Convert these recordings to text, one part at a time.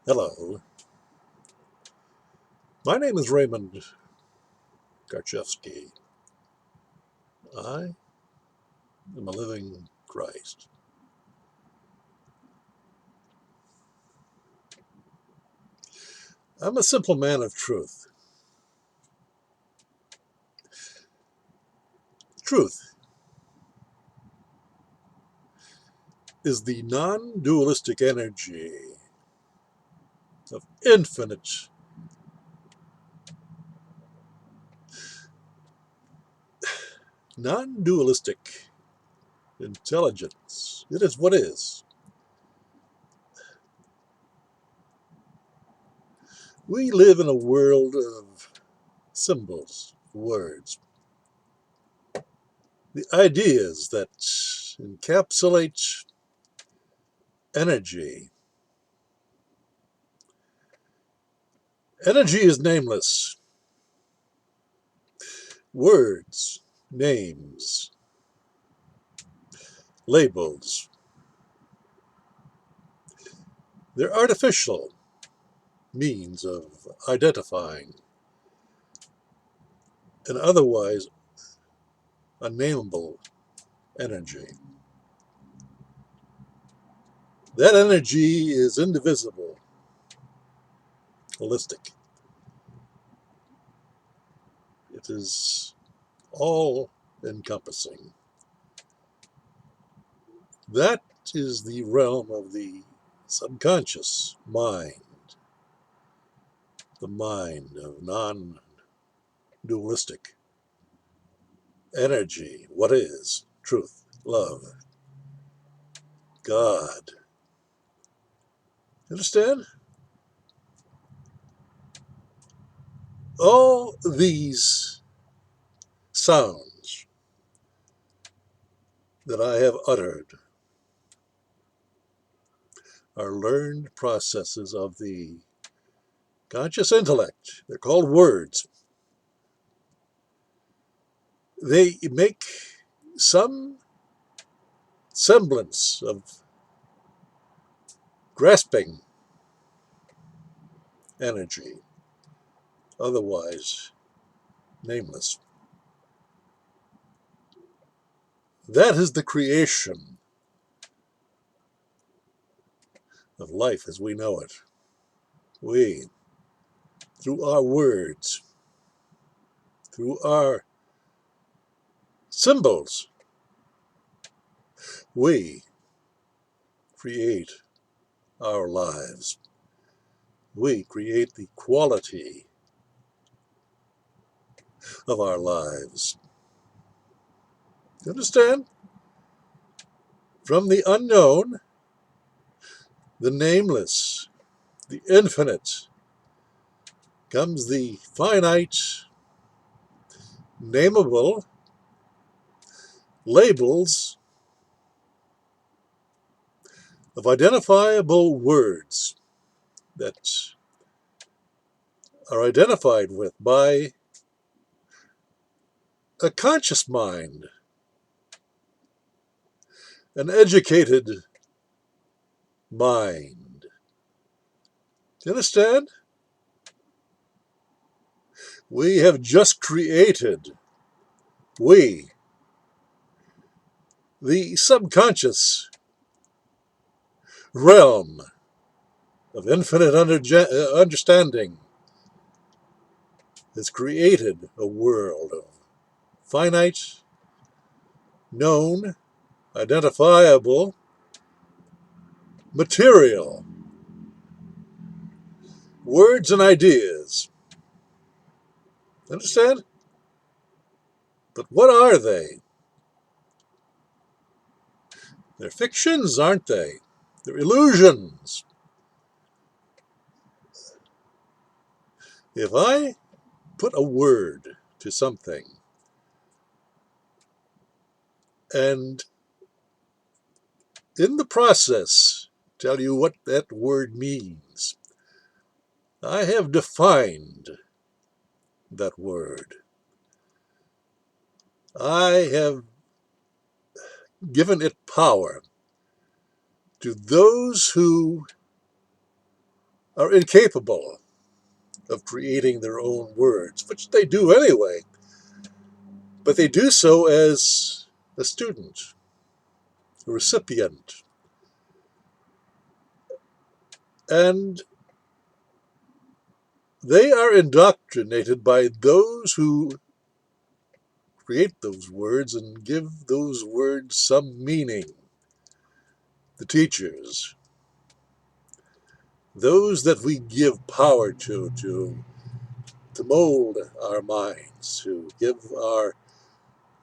Hello, my name is Raymond Garchevsky. I am a living Christ. I'm a simple man of truth. Truth is the non-dualistic energy of infinite, non-dualistic intelligence. It is what is. We live in a world of symbols, words, the ideas that encapsulate energy. Energy is nameless. Words, names, labels. They're artificial means of identifying an otherwise unnameable energy. That energy is indivisible, holistic. It is all encompassing. That is the realm of the subconscious mind, the mind of non dualistic energy. What is truth, love, God? Understand? All these sounds that I have uttered are learned processes of the conscious intellect. They're called words. They make some semblance of grasping energy, otherwise nameless. That is the creation of life as we know it. We, through our words, through our symbols, we create our lives. We create the quality of our lives. You understand? From the unknown, the nameless, the infinite, comes the finite, nameable labels of identifiable words that are identified with by a conscious mind, an educated mind. Do you understand? We have just created, we, the subconscious realm of infinite understanding, has created a world of finite, known, identifiable, material, words and ideas. Understand? But what are they? They're fictions, aren't they? They're illusions. If I put a word to something and in the process tell you what that word means, I have defined that word. I have given it power to those who are incapable of creating their own words, which they do anyway, but they do so as a student, a recipient, and they are indoctrinated by those who create those words and give those words some meaning. The teachers, those that we give power to mold our minds, to give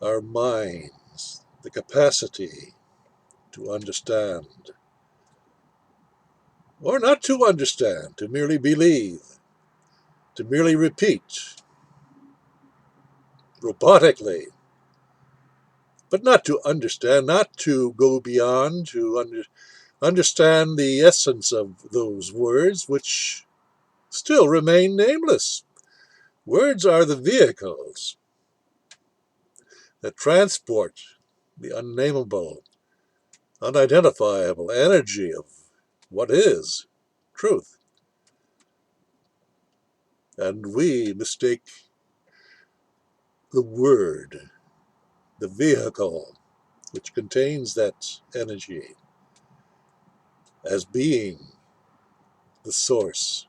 our minds the capacity to understand, or not to understand, to merely believe, to merely repeat robotically, but not to understand, not to go beyond, to understand the essence of those words, which still remain nameless. Words are the vehicles that transport the unnameable, unidentifiable energy of what is truth. And we mistake the word, the vehicle which contains that energy, as being the source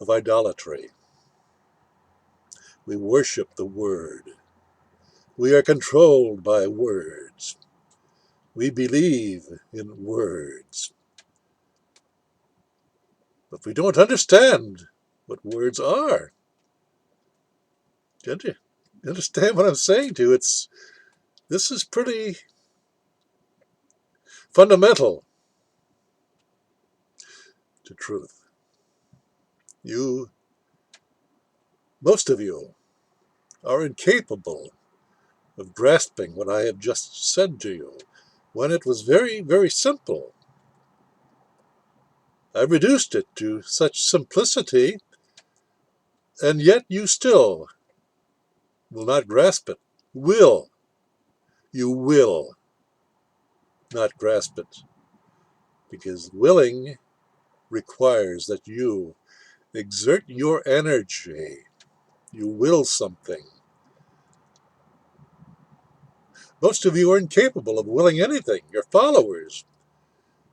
of idolatry. We worship the word. We are controlled by words. We believe in words. But we don't understand what words are. Don't you understand what I'm saying to you? This is pretty fundamental to truth. You, most of you, are incapable of grasping what I have just said to you, when it was very, very simple. I reduced it to such simplicity, and yet you still will not grasp it. You will not grasp it, because willing requires that you exert your energy. You will something. Most of you are incapable of willing anything. You're followers.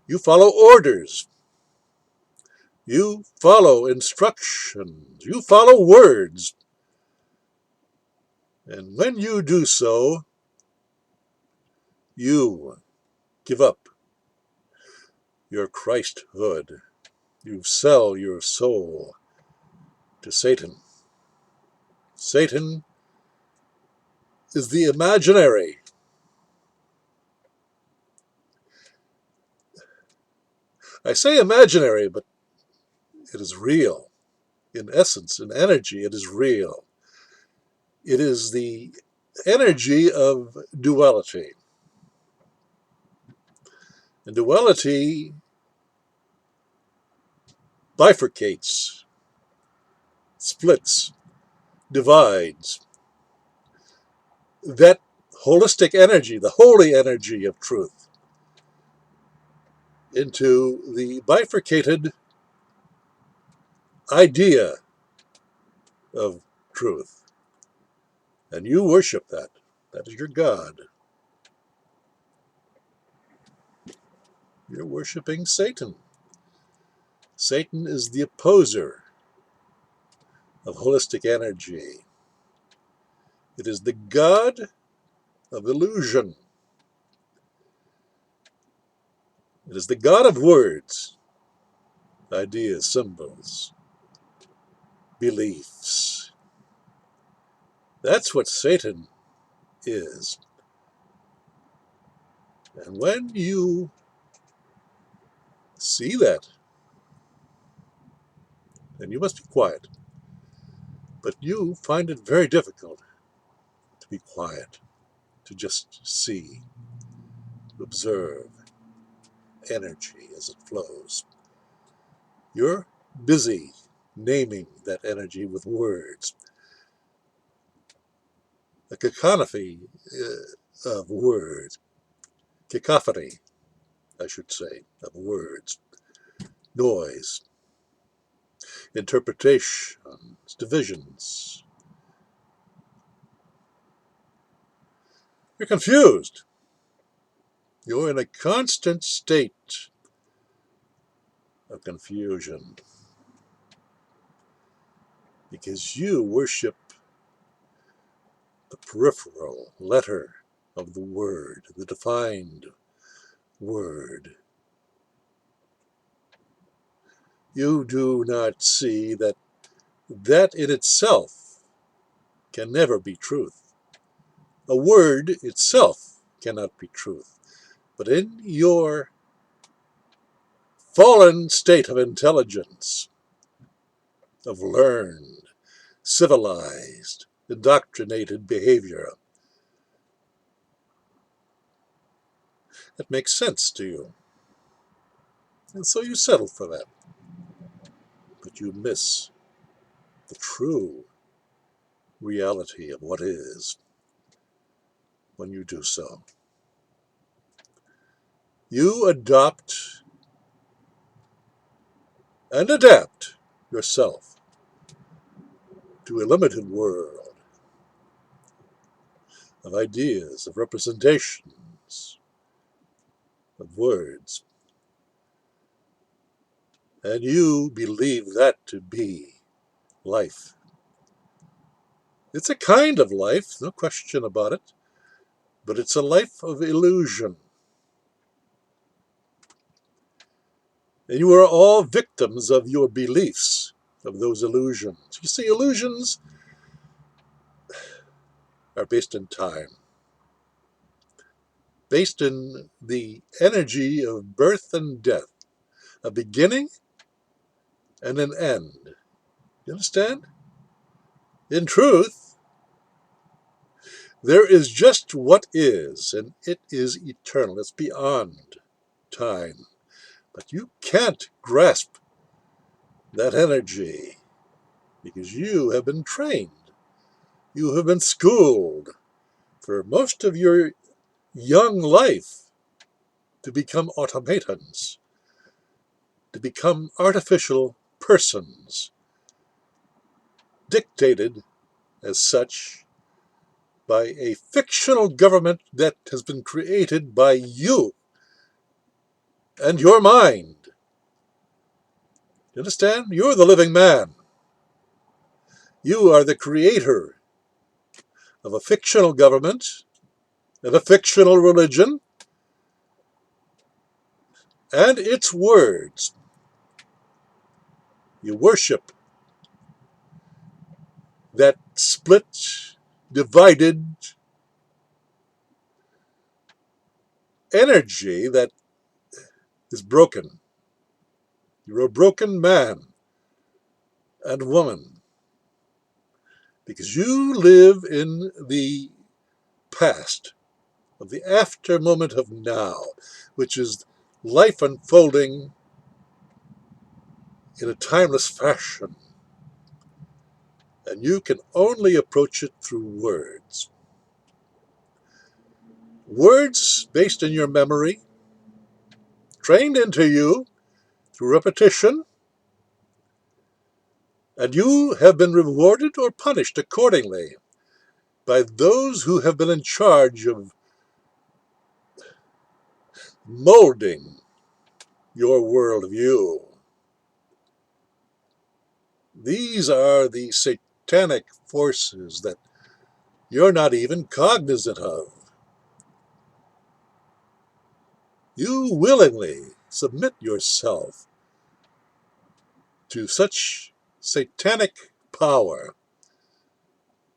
You follow orders. You follow instructions. You follow words. And when you do so, you give up your Christhood. You sell your soul to Satan. Satan is the imaginary. I say imaginary, but it is real. In essence, in energy, it is real. It is the energy of duality. And duality bifurcates, splits, divides. That holistic energy, the holy energy of truth, into the bifurcated idea of truth. And you worship that. That is your God. You're worshiping Satan. Satan is the opposer of holistic energy. It is the God of illusion. It is the God of words, ideas, symbols, beliefs. That's what Satan is. And when you see that, then you must be quiet. But you find it very difficult to be quiet, to just see, to observe energy as it flows. You're busy naming that energy with words, a cacophony of words, cacophony, I should say, of words, noise. interpretations, divisions. You're confused. You're in a constant state of confusion because you worship the peripheral letter of the word, the defined word. You do not see that that in itself can never be truth. A word itself cannot be truth. But in your fallen state of intelligence, of learned, civilized, indoctrinated behavior, it makes sense to you. And so you settle for that. But you miss the true reality of what is when you do so. You adopt and adapt yourself to a limited world of ideas, of representations, of words, and you believe that to be life. It's a kind of life, no question about it, but it's a life of illusion. And you are all victims of your beliefs, of those illusions. You see, illusions are based in time, based in the energy of birth and death, a beginning and an end. You understand? In truth, there is just what is, and it is eternal. It's beyond time. But you can't grasp that energy because you have been trained. You have been schooled for most of your young life to become automatons, to become artificial persons, dictated as such by a fictional government that has been created by you and your mind. You understand? You're the living man. You are the creator of a fictional government and a fictional religion and its words. You worship that split, divided energy that is broken. You're a broken man and woman because you live in the past, of the after moment of now, which is life unfolding in a timeless fashion. And you can only approach it through words. Words based in your memory, trained into you through repetition, and you have been rewarded or punished accordingly by those who have been in charge of molding your worldview. These are the satanic forces that you're not even cognizant of. You willingly submit yourself to such satanic power,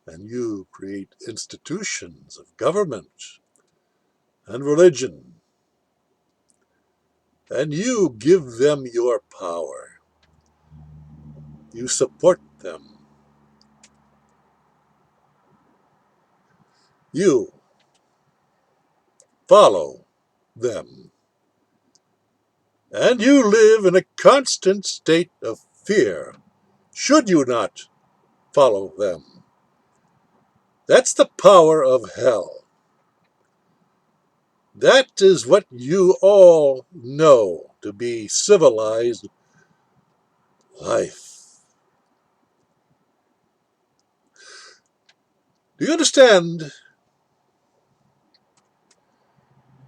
and you create institutions of government and religion, and you give them your power. You support them. You follow them. And you live in a constant state of fear, should you not follow them. That's the power of hell. That is what you all know to be civilized life. Do you understand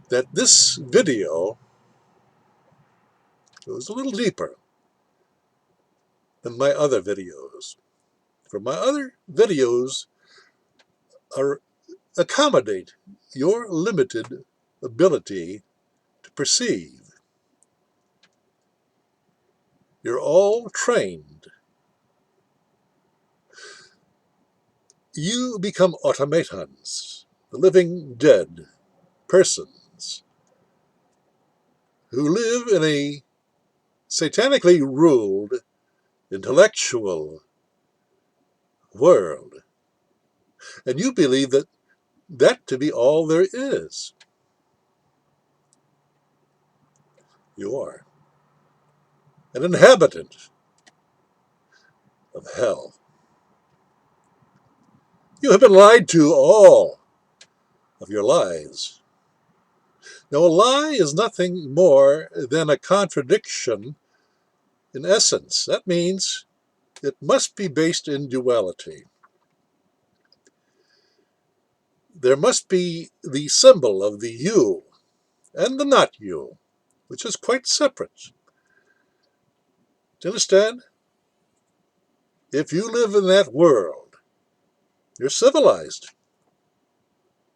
that this video goes a little deeper than my other videos? For my other videos are accommodate your limited ability to perceive. You're all trained. You become automatons, the living dead persons who live in a satanically ruled intellectual world. And you believe that to be all there is. You are an inhabitant of hell. You have been lied to all of your lives. Now, a lie is nothing more than a contradiction in essence. That means it must be based in duality. There must be the symbol of the you and the not you, which is quite separate. Do you understand? If you live in that world, you're civilized.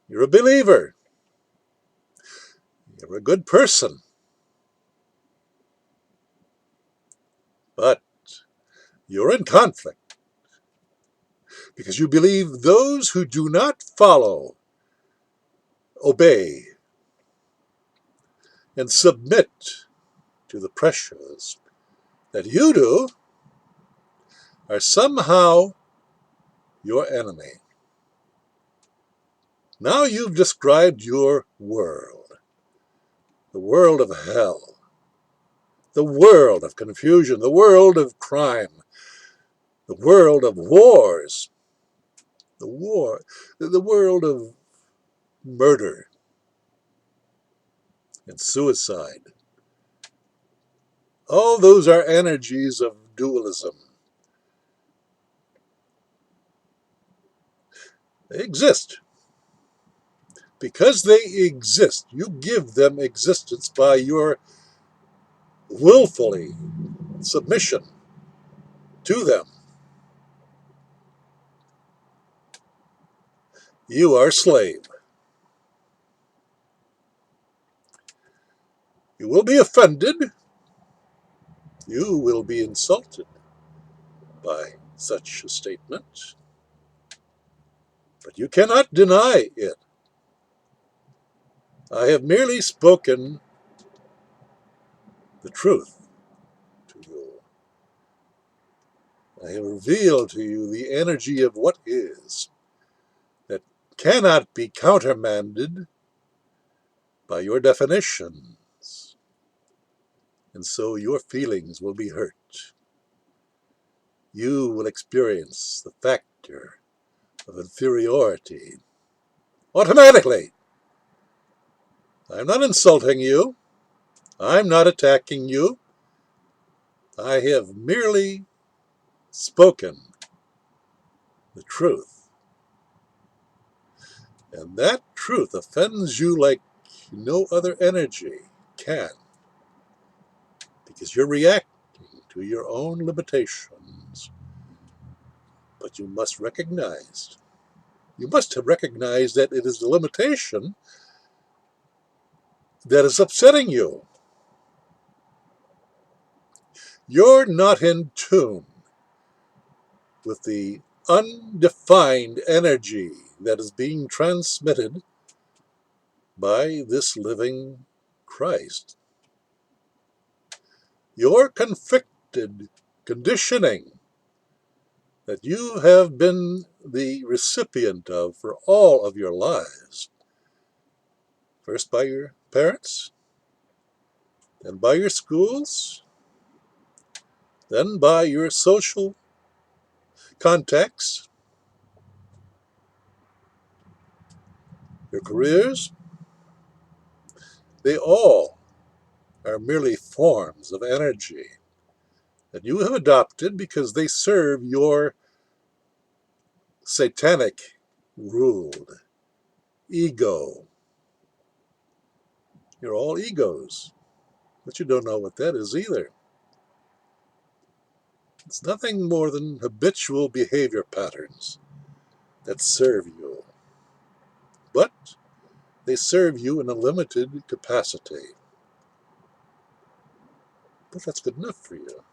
You're a believer. You're a good person. But you're in conflict because you believe those who do not follow, obey, and submit to the pressures that you do are somehow your enemy. Now you've described your world, the world of hell, the world of confusion, the world of crime, the world of wars, the world of murder and suicide. All those are energies of dualism. They exist. Because they exist, you give them existence by your willfully submission to them. You are a slave. You will be offended. You will be insulted by such a statement. But you cannot deny it. I have merely spoken the truth to you. I have revealed to you the energy of what is that cannot be countermanded by your definitions. And so your feelings will be hurt. You will experience the factor of inferiority automatically. I'm not insulting you. I'm not attacking you. I have merely spoken the truth. And that truth offends you like no other energy can, because you're reacting to your own limitations. But you must have recognized that it is the limitation that is upsetting you. You're not in tune with the undefined energy that is being transmitted by this living Christ. Your conflicted conditioning that you have been the recipient of for all of your lives, first by your parents, then by your schools, then by your social contacts, your careers, they all are merely forms of energy that you have adopted because they serve your satanic ruled, ego. You're all egos, but you don't know what that is either. It's nothing more than habitual behavior patterns that serve you, but they serve you in a limited capacity. But that's good enough for you.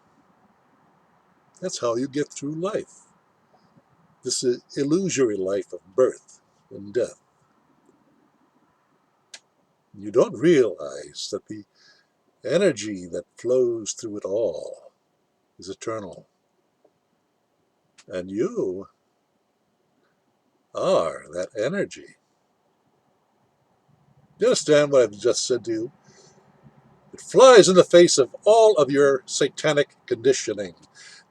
That's how you get through life. This illusory life of birth and death. You don't realize that the energy that flows through it all is eternal. And you are that energy. You understand what I've just said to you? It flies in the face of all of your satanic conditioning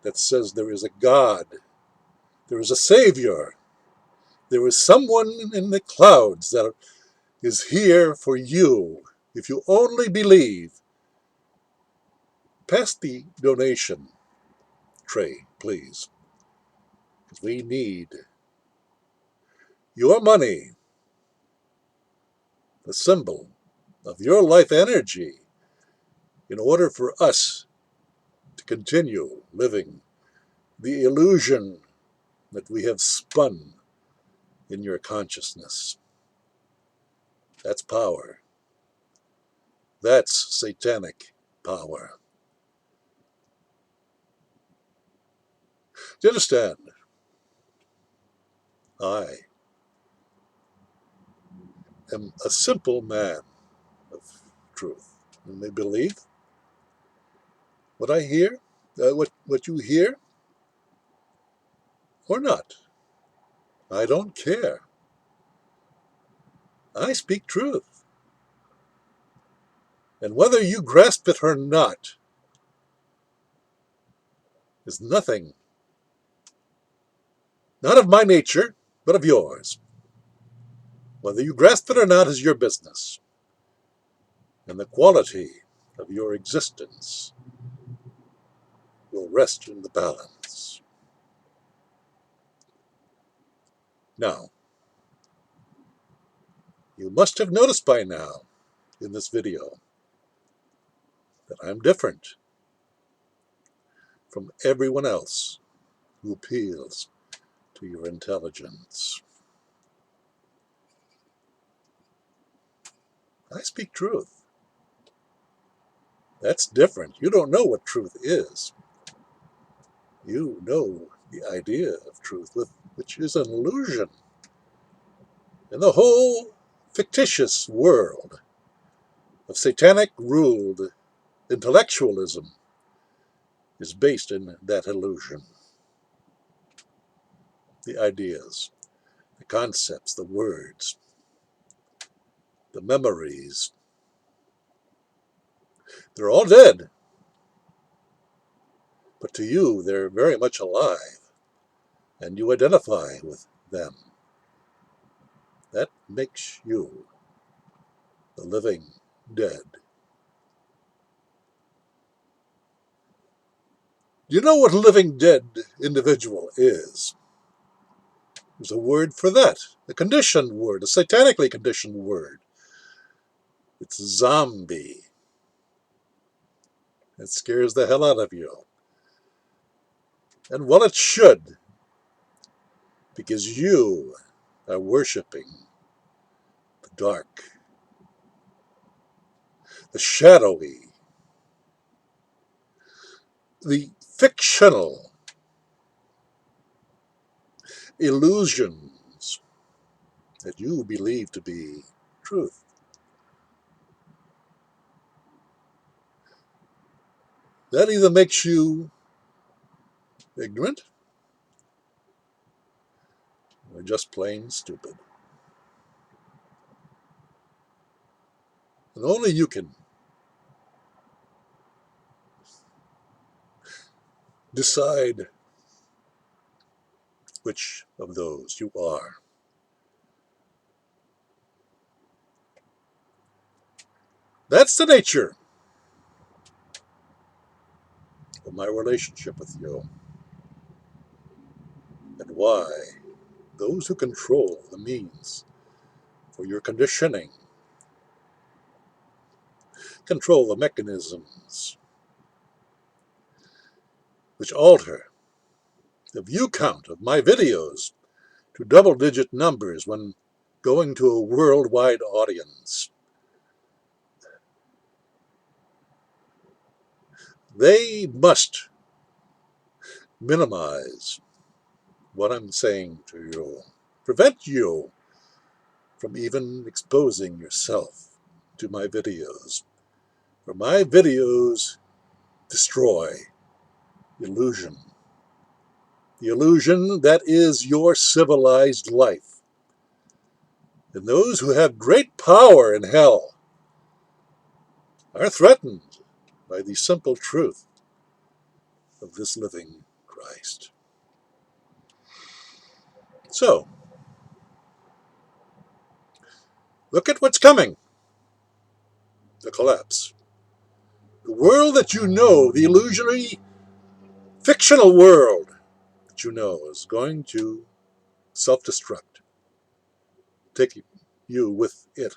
that says there is a God, there is a Savior, there is someone in the clouds that is here for you if you only believe. Pass the donation tray, please, because we need your money, the symbol of your life energy, in order for us to continue living the illusion that we have spun in your consciousness. That's power. That's satanic power. Do you understand? I am a simple man of truth. You may believe what I hear, what you hear, or not. I don't care. I speak truth. And whether you grasp it or not is nothing, not of my nature, but of yours. Whether you grasp it or not is your business. And the quality of your existence will rest in the balance. Now, you must have noticed by now in this video that I'm different from everyone else who appeals to your intelligence. I speak truth. That's different. You don't know what truth is. You know the idea of truth, which is an illusion. And the whole fictitious world of satanic-ruled intellectualism is based in that illusion. The ideas, the concepts, the words, the memories, they're all dead. But to you, they're very much alive, and you identify with them. That makes you the living dead. Do you know what a living dead individual is? There's a word for that, a conditioned word, a satanically conditioned word. It's zombie. It scares the hell out of you. And well, it should, because you are worshiping the dark, the shadowy, the fictional illusions that you believe to be truth. That either makes you ignorant or just plain stupid. And only you can decide which of those you are. That's the nature of my relationship with you, and why those who control the means for your conditioning, control the mechanisms which alter the view count of my videos to double-digit numbers when going to a worldwide audience. They must minimize what I'm saying to you, prevent you from even exposing yourself to my videos. For my videos destroy illusion, the illusion that is your civilized life. And those who have great power in hell are threatened by the simple truth of this living Christ. So, look at what's coming. The collapse. The world that you know, the illusory, fictional world that you know is going to self-destruct, take you with it.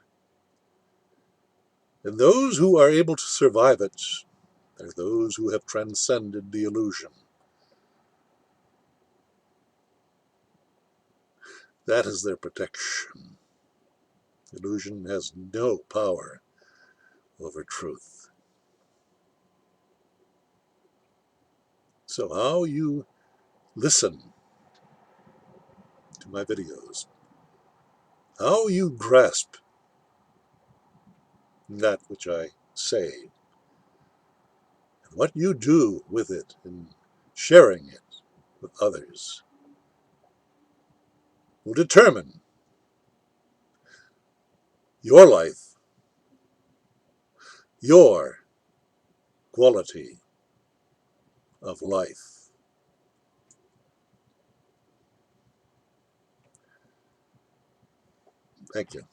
And those who are able to survive it are those who have transcended the illusion. That is their protection. Illusion has no power over truth. So how you listen to my videos, how you grasp that which I say, and what you do with it in sharing it with others will determine your life, your quality of life. Thank you.